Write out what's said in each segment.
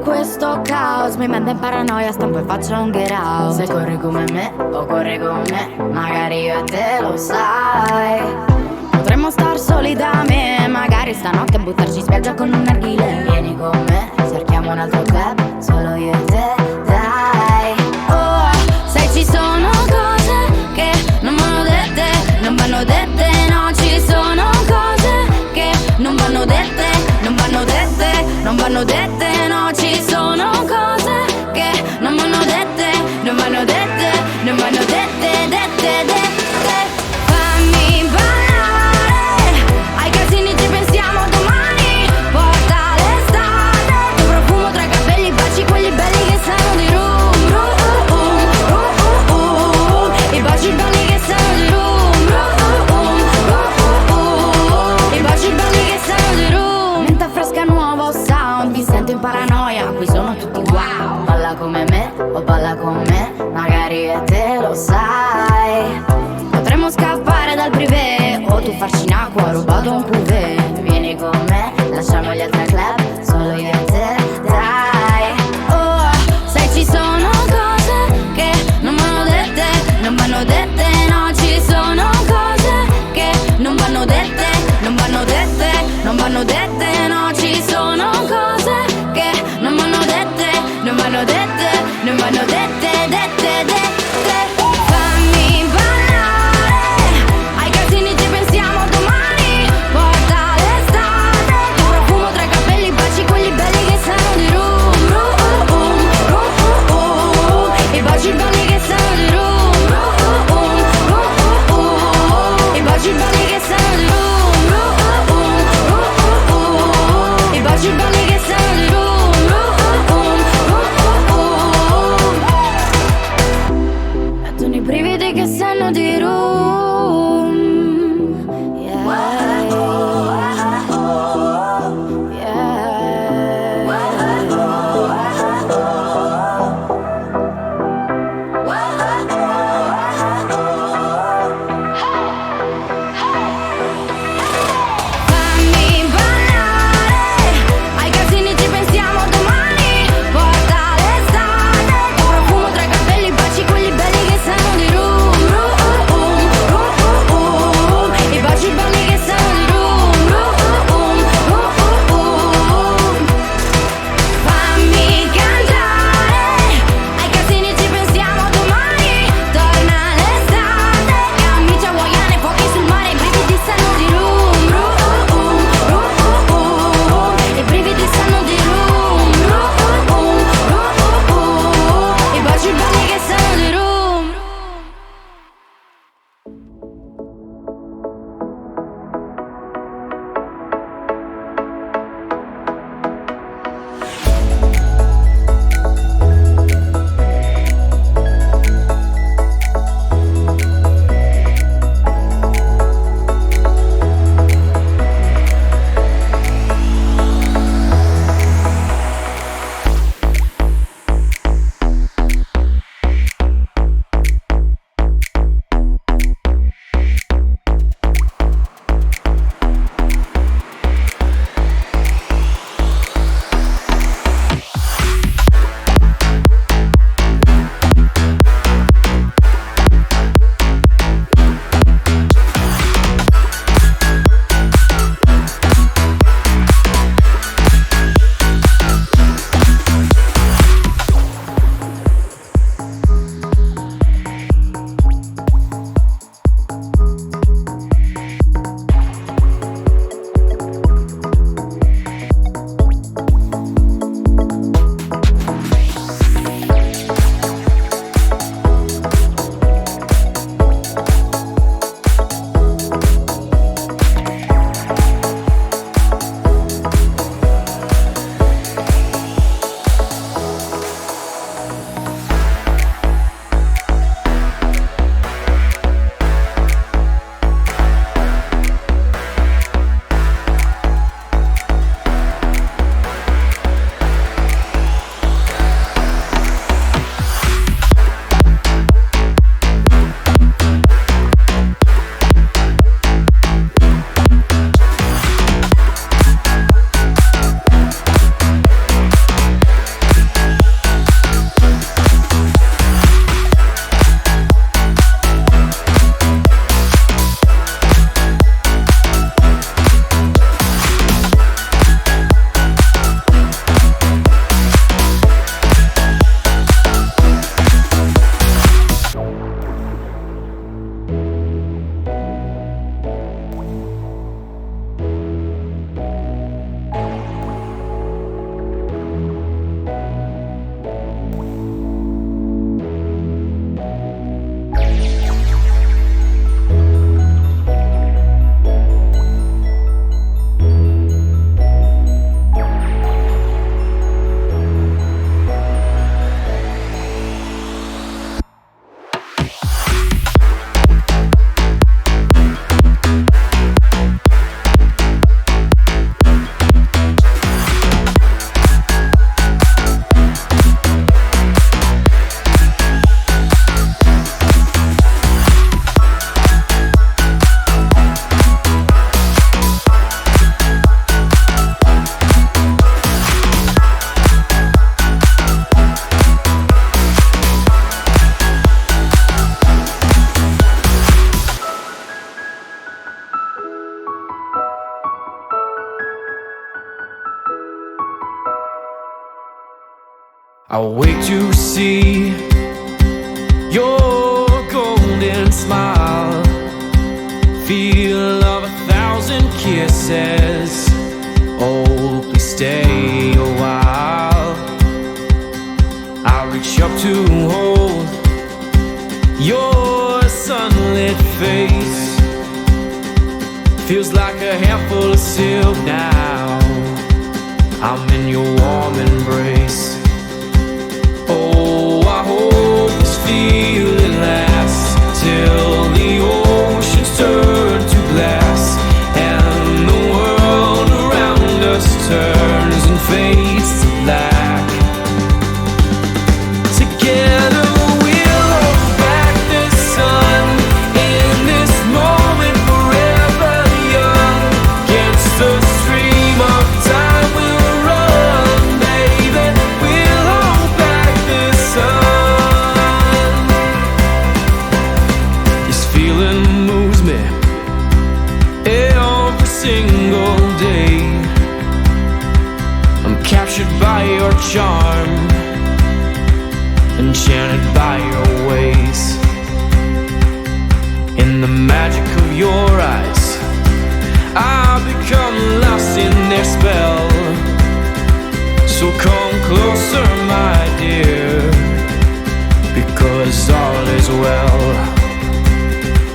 questo caos mi manda in paranoia, stampo e faccio un get out. Se corri come me o corri con me, magari io e te lo sai. Potremmo star soli da me, magari stanotte buttarci in spiaggia con un narghile. Vieni con me, cerchiamo un altro club, solo io e te, dai. Oh, sai ci sono cose che non vanno dette, non vanno dette, no, ci sono cose che non vanno dette, non vanno dette, non vanno dette, no, ci sono cose che non vanno dette, non vanno dette, non vanno dette, dette, dette. Fammi ballare, ai casini ci pensiamo domani, porta l'estate, tuo profumo tra i capelli, baci quelli belli che sanno di rum, i baci belli che sanno di rum, i baci belli che sanno di rum. Menta fresca, nuovo sound, mi sento in paranoia, qui sono tutti wow. Balla come me o balla con me, magari io e te lo sai. Potremmo scappare dal privé, o tu farci in acqua rubato un cuvée. Vieni con me, lasciamo gli altri club, solo io e te, dai. Oh, sai ci sono cose che non vanno dette, non vanno dette, no, ci sono cose che non vanno dette, non vanno dette, non vanno dette, no, ci sono cose che non vanno dette, non vanno dette, non vanno dette, dette, dette. Fammi ballare, ai casini ci pensiamo domani, porta l'estate, tuo profumo tra i capelli, baci quelli belli che sanno di rum, i baci belli che sanno di rum, i baci belli che sanno di rum, I'll wait to see your golden smile, feel of 1,000 kisses. Oh, please stay a while. I'll reach up to hold your sunlit face. Feels like a handful of silk now. I'm in your warm embrace. Oh, I hope this feeling lasts till the oceans turn to glass and the world around us turns and fades to black. Together we'll hold back the sun in this moment, forever young. Against the stream of time we'll run, baby. We'll hold back the sun. This feeling moves me every single day. I'm captured by your charm, enchanted by your ways. In the magic of your eyes, I've become lost in their spell. So come closer, my dear, because all is well.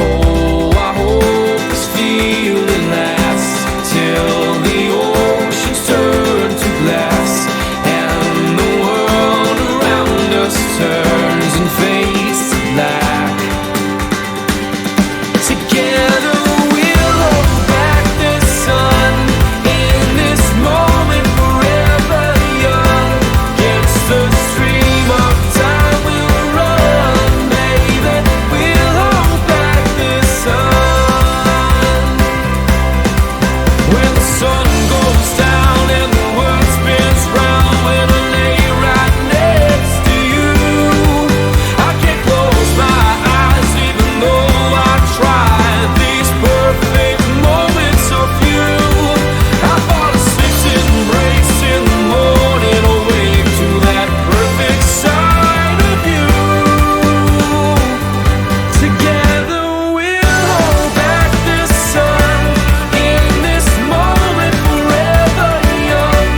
Oh, I hope this feeling lasts till the oceans turn to glass and the world around us turns and fades to black. Together we'll hold back the sun in this moment, forever young. Against the stream of time we'll run, baby. We'll hold back the sun. When the sun goes down and the world spins round, when I lay right next to you, I can't close my eyes even though I try. These perfect moments of you, I fall asleep to embrace in the morning, awake to that perfect side of you. Together we'll hold back the sun in this moment, forever young.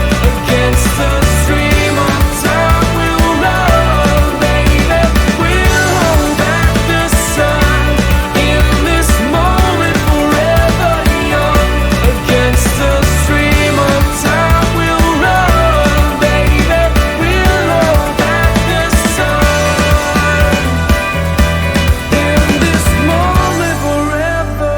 Against the stream of time we'll run, baby. We'll hold back the sun in this moment, forever young. Against the stream of time we'll run, baby. We'll hold back the sun in this moment, forever.